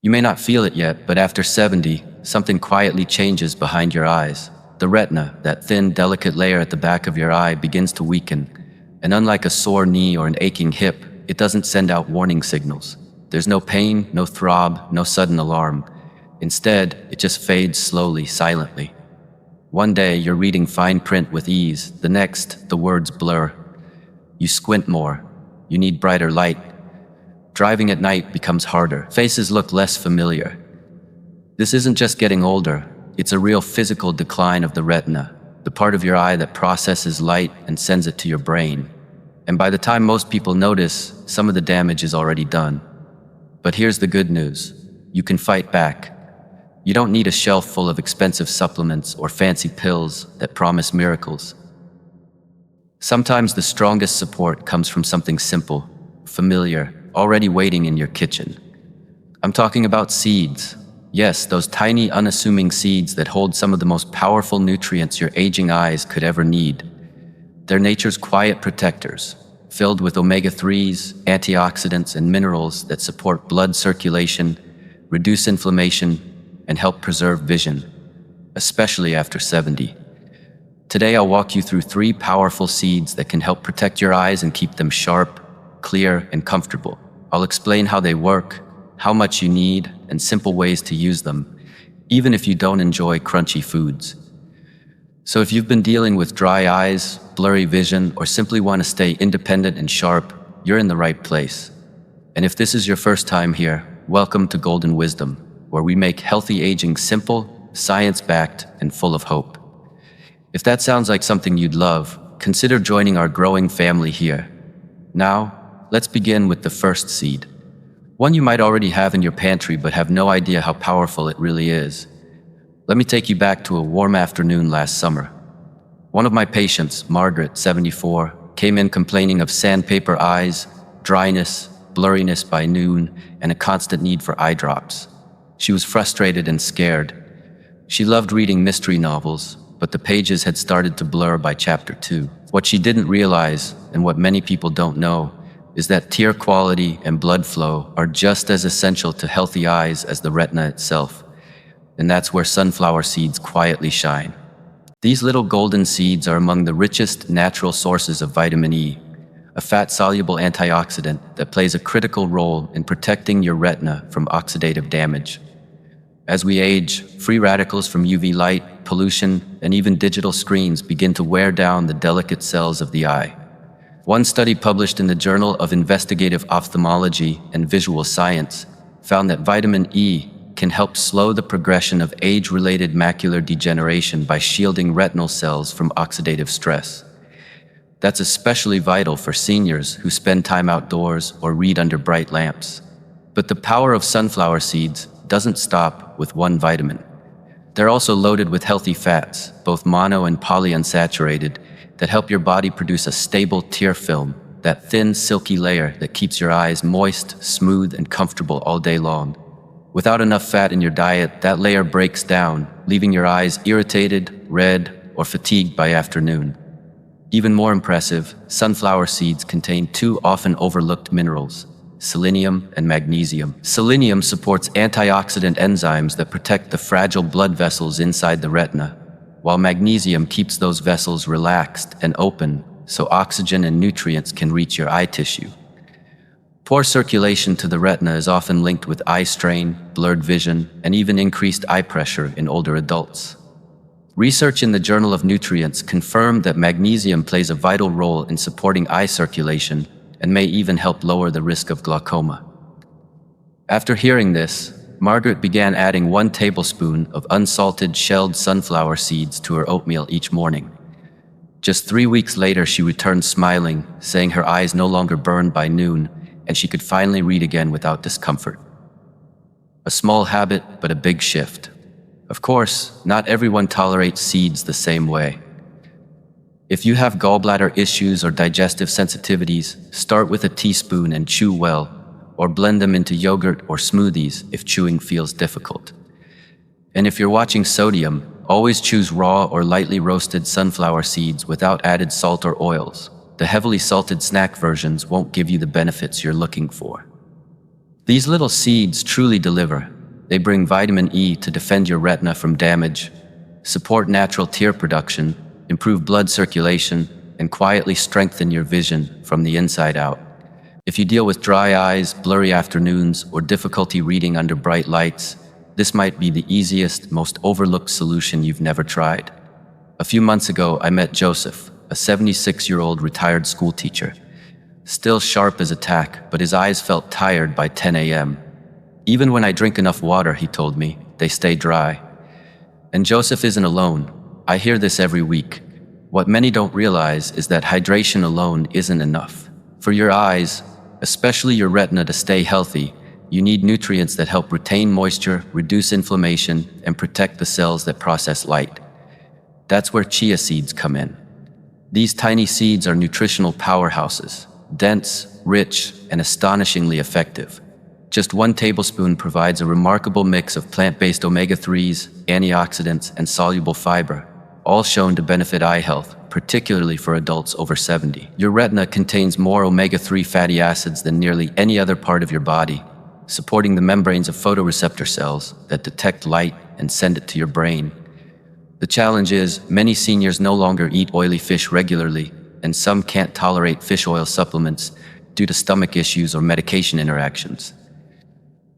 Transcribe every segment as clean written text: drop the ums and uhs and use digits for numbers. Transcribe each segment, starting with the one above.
You may not feel it yet, but after 70, something quietly changes behind your eyes. The retina, that thin, delicate layer at the back of your eye, begins to weaken. And unlike a sore knee or an aching hip, it doesn't send out warning signals. There's no pain, no throb, no sudden alarm. Instead, it just fades slowly, silently. One day, you're reading fine print with ease. The next, the words blur. You squint more. You need brighter light. Driving at night becomes harder. Faces look less familiar. This isn't just getting older. It's a real physical decline of the retina, the part of your eye that processes light and sends it to your brain. And by the time most people notice, some of the damage is already done. But here's the good news. You can fight back. You don't need a shelf full of expensive supplements or fancy pills that promise miracles. Sometimes the strongest support comes from something simple, familiar, already waiting in your kitchen. I'm talking about seeds. Yes, those tiny, unassuming seeds that hold some of the most powerful nutrients your aging eyes could ever need. They're nature's quiet protectors, filled with omega-3s, antioxidants, and minerals that support blood circulation, reduce inflammation, and help preserve vision, especially after 70. Today, I'll walk you through 3 powerful seeds that can help protect your eyes and keep them sharp, clear, and comfortable. I'll explain how they work, how much you need, and simple ways to use them, even if you don't enjoy crunchy foods. So if you've been dealing with dry eyes, blurry vision, or simply want to stay independent and sharp, you're in the right place. And if this is your first time here, welcome to Golden Wisdom, where we make healthy aging simple, science-backed, and full of hope. If that sounds like something you'd love, consider joining our growing family here. Now, let's begin with the first seed. One you might already have in your pantry but have no idea how powerful it really is. Let me take you back to a warm afternoon last summer. One of my patients, Margaret, 74, came in complaining of sandpaper eyes, dryness, blurriness by noon, and a constant need for eye drops. She was frustrated and scared. She loved reading mystery novels, but the pages had started to blur by chapter 2. What she didn't realize, and what many people don't know, is that tear quality and blood flow are just as essential to healthy eyes as the retina itself. And that's where sunflower seeds quietly shine. These little golden seeds are among the richest natural sources of vitamin E, a fat-soluble antioxidant that plays a critical role in protecting your retina from oxidative damage. As we age, free radicals from UV light, pollution, and even digital screens begin to wear down the delicate cells of the eye. One study published in the Journal of Investigative Ophthalmology and Visual Science found that vitamin E can help slow the progression of age-related macular degeneration by shielding retinal cells from oxidative stress. That's especially vital for seniors who spend time outdoors or read under bright lamps. But the power of sunflower seeds doesn't stop with one vitamin. They're also loaded with healthy fats, both mono and polyunsaturated, that help your body produce a stable tear film, that thin, silky layer that keeps your eyes moist, smooth, and comfortable all day long. Without enough fat in your diet, that layer breaks down, leaving your eyes irritated, red, or fatigued by afternoon. Even more impressive, sunflower seeds contain 2 often overlooked minerals, selenium and magnesium. Selenium supports antioxidant enzymes that protect the fragile blood vessels inside the retina, while magnesium keeps those vessels relaxed and open so oxygen and nutrients can reach your eye tissue. Poor circulation to the retina is often linked with eye strain, blurred vision, and even increased eye pressure in older adults. Research in the Journal of Nutrients confirmed that magnesium plays a vital role in supporting eye circulation and may even help lower the risk of glaucoma. After hearing this, Margaret began adding 1 tablespoon of unsalted shelled sunflower seeds to her oatmeal each morning. Just 3 weeks later, she returned smiling, saying her eyes no longer burned by noon, and she could finally read again without discomfort. A small habit, but a big shift. Of course, not everyone tolerates seeds the same way. If you have gallbladder issues or digestive sensitivities, start with a teaspoon and chew well, or blend them into yogurt or smoothies if chewing feels difficult. And if you're watching sodium, always choose raw or lightly roasted sunflower seeds without added salt or oils. The heavily salted snack versions won't give you the benefits you're looking for. These little seeds truly deliver. They bring vitamin E to defend your retina from damage, support natural tear production, improve blood circulation, and quietly strengthen your vision from the inside out. If you deal with dry eyes, blurry afternoons, or difficulty reading under bright lights, this might be the easiest, most overlooked solution you've never tried. A few months ago, I met Joseph, a 76-year-old retired school teacher. Still sharp as a tack, but his eyes felt tired by 10 a.m. Even when I drink enough water, he told me, they stay dry. And Joseph isn't alone. I hear this every week. What many don't realize is that hydration alone isn't enough. For your eyes, especially your retina, to stay healthy, you need nutrients that help retain moisture, reduce inflammation, and protect the cells that process light. That's where chia seeds come in. These tiny seeds are nutritional powerhouses, dense, rich, and astonishingly effective. Just 1 tablespoon provides a remarkable mix of plant-based omega-3s, antioxidants, and soluble fiber, all shown to benefit eye health, particularly for adults over 70. Your retina contains more omega-3 fatty acids than nearly any other part of your body, supporting the membranes of photoreceptor cells that detect light and send it to your brain. The challenge is, many seniors no longer eat oily fish regularly, and some can't tolerate fish oil supplements due to stomach issues or medication interactions.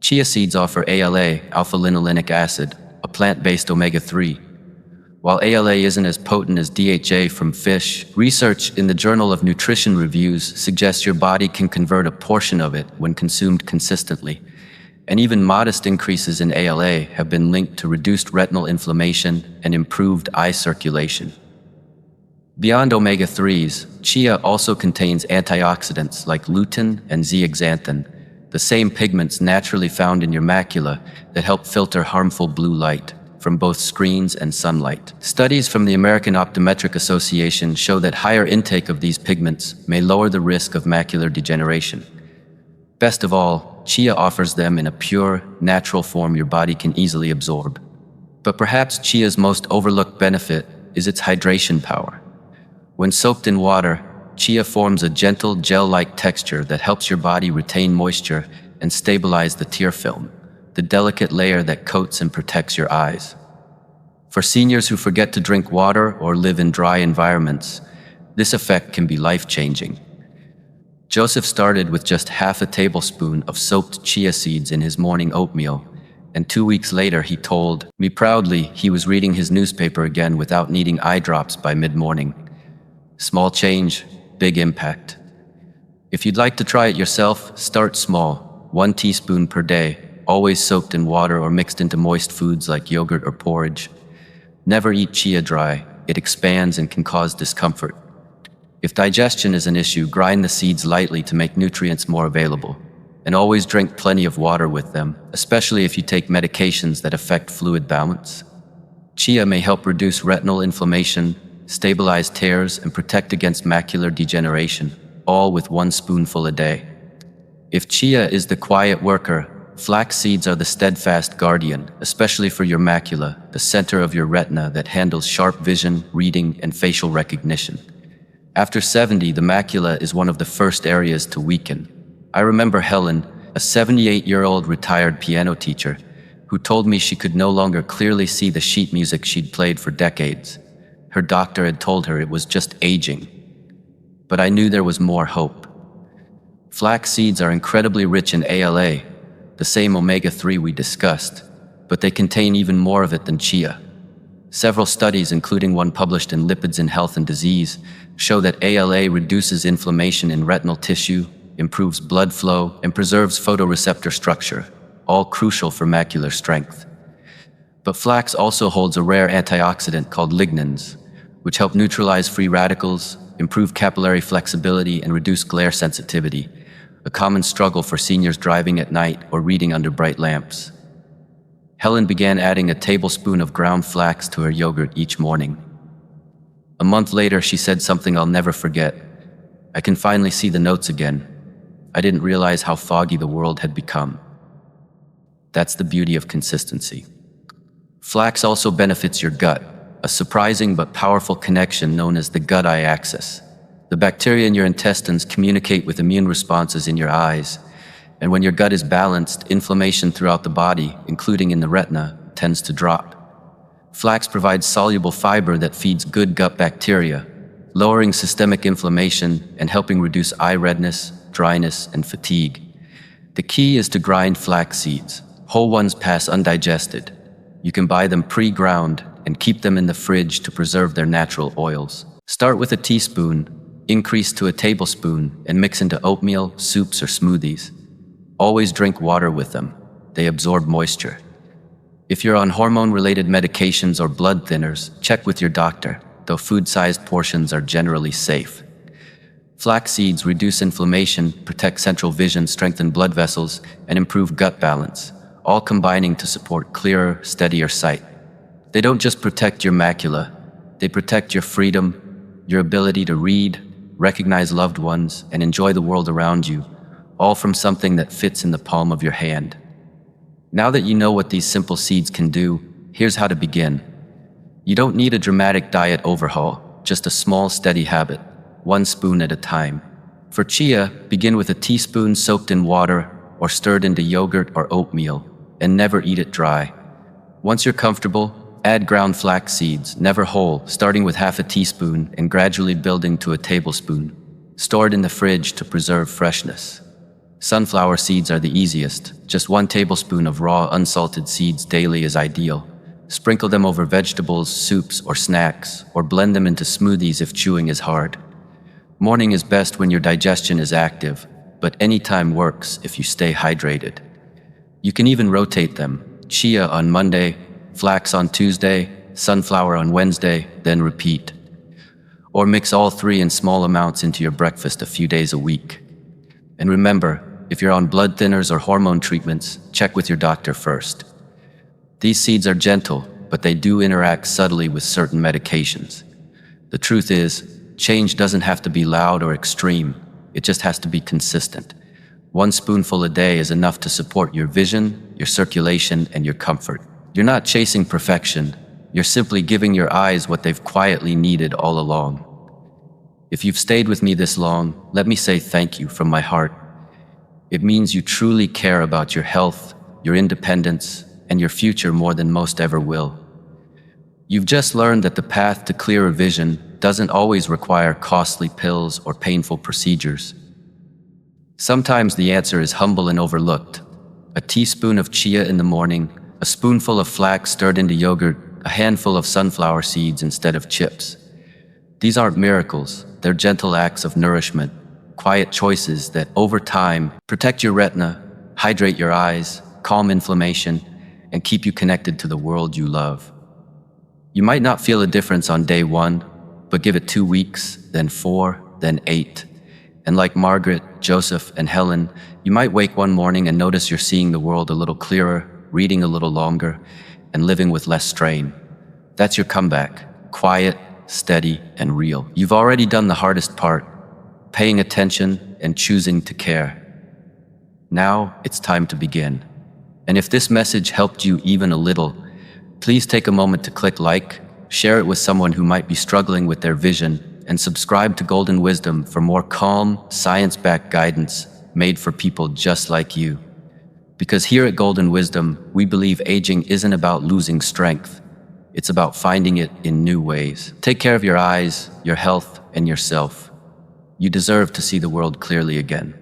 Chia seeds offer ALA, alpha-linolenic acid, a plant-based omega-3. While ALA isn't as potent as DHA from fish, research in the Journal of Nutrition Reviews suggests your body can convert a portion of it when consumed consistently. And even modest increases in ALA have been linked to reduced retinal inflammation and improved eye circulation. Beyond omega-3s, chia also contains antioxidants like lutein and zeaxanthin, the same pigments naturally found in your macula that help filter harmful blue light from both screens and sunlight. Studies from the American Optometric Association show that higher intake of these pigments may lower the risk of macular degeneration. Best of all, chia offers them in a pure, natural form your body can easily absorb. But perhaps chia's most overlooked benefit is its hydration power. When soaked in water, chia forms a gentle, gel-like texture that helps your body retain moisture and stabilize the tear film, the delicate layer that coats and protects your eyes. For seniors who forget to drink water or live in dry environments, this effect can be life-changing. Joseph started with just half a tablespoon of soaked chia seeds in his morning oatmeal, and 2 weeks later he told me proudly he was reading his newspaper again without needing eye drops by mid-morning. Small change, big impact. If you'd like to try it yourself, start small, 1 teaspoon per day, always soaked in water or mixed into moist foods like yogurt or porridge. Never eat chia dry, it expands and can cause discomfort. If digestion is an issue, grind the seeds lightly to make nutrients more available. And always drink plenty of water with them, especially if you take medications that affect fluid balance. Chia may help reduce retinal inflammation, stabilize tears, and protect against macular degeneration, all with 1 spoonful a day. If chia is the quiet worker, flax seeds are the steadfast guardian, especially for your macula, the center of your retina that handles sharp vision, reading, and facial recognition. After 70, the macula is one of the first areas to weaken. I remember Helen, a 78-year-old retired piano teacher, who told me she could no longer clearly see the sheet music she'd played for decades. Her doctor had told her it was just aging. But I knew there was more hope. Flax seeds are incredibly rich in ALA, the same omega-3 we discussed, but they contain even more of it than chia. Several studies, including one published in Lipids in Health and Disease, show that ALA reduces inflammation in retinal tissue, improves blood flow, and preserves photoreceptor structure, all crucial for macular strength. But flax also holds a rare antioxidant called lignans, which help neutralize free radicals, improve capillary flexibility, and reduce glare sensitivity, a common struggle for seniors driving at night or reading under bright lamps. Helen began adding a tablespoon of ground flax to her yogurt each morning. A month later, she said something I'll never forget. "I can finally see the notes again. I didn't realize how foggy the world had become." That's the beauty of consistency. Flax also benefits your gut, a surprising but powerful connection known as the gut-eye axis. The bacteria in your intestines communicate with immune responses in your eyes, And when your gut is balanced, inflammation throughout the body, including in the retina, tends to drop. Flax provides soluble fiber that feeds good gut bacteria, lowering systemic inflammation and helping reduce eye redness, dryness, and fatigue. The key is to grind flax seeds. Whole ones pass undigested. You can buy them pre-ground and keep them in the fridge to preserve their natural oils. Start with a teaspoon, increase to a tablespoon, and mix into oatmeal, soups, or smoothies. Always drink water with them. They absorb moisture. If you're on hormone-related medications or blood thinners, check with your doctor, though food-sized portions are generally safe. Flax seeds reduce inflammation, protect central vision, strengthen blood vessels, and improve gut balance, all combining to support clearer, steadier sight. They don't just protect your macula, they protect your freedom, your ability to read, recognize loved ones, and enjoy the world around you, all from something that fits in the palm of your hand. Now that you know what these simple seeds can do, here's how to begin. You don't need a dramatic diet overhaul, just a small, steady habit, 1 spoon at a time. For chia, begin with a teaspoon soaked in water or stirred into yogurt or oatmeal, and never eat it dry. Once you're comfortable, add ground flax seeds, never whole, starting with half a teaspoon and gradually building to a tablespoon. Stored in the fridge to preserve freshness. Sunflower seeds are the easiest. Just 1 tablespoon of raw, unsalted seeds daily is ideal. Sprinkle them over vegetables, soups, or snacks, or blend them into smoothies if chewing is hard. Morning is best when your digestion is active, but any time works if you stay hydrated. You can even rotate them. Chia on Monday, flax on Tuesday, sunflower on Wednesday, then repeat. Or mix all 3 in small amounts into your breakfast a few days a week. And remember, if you're on blood thinners or hormone treatments, check with your doctor first. These seeds are gentle, but they do interact subtly with certain medications. The truth is, change doesn't have to be loud or extreme. It just has to be consistent. 1 spoonful a day is enough to support your vision, your circulation, and your comfort. You're not chasing perfection. You're simply giving your eyes what they've quietly needed all along. If you've stayed with me this long, let me say thank you from my heart. It means you truly care about your health, your independence, and your future more than most ever will. You've just learned that the path to clearer vision doesn't always require costly pills or painful procedures. Sometimes the answer is humble and overlooked. A teaspoon of chia in the morning, a spoonful of flax stirred into yogurt, a handful of sunflower seeds instead of chips. These aren't miracles, they're gentle acts of nourishment, quiet choices that, over time, protect your retina, hydrate your eyes, calm inflammation, and keep you connected to the world you love. You might not feel a difference on day 1, but give it 2 weeks, then 4, then 8. And like Margaret, Joseph, and Helen, you might wake one morning and notice you're seeing the world a little clearer, reading a little longer, and living with less strain. That's your comeback, quiet, steady, and real. You've already done the hardest part, paying attention and choosing to care. Now it's time to begin. And if this message helped you even a little, please take a moment to click like, share it with someone who might be struggling with their vision, and subscribe to Golden Wisdom for more calm, science-backed guidance made for people just like you. Because here at Golden Wisdom, we believe aging isn't about losing strength. It's about finding it in new ways. Take care of your eyes, your health, and yourself. You deserve to see the world clearly again.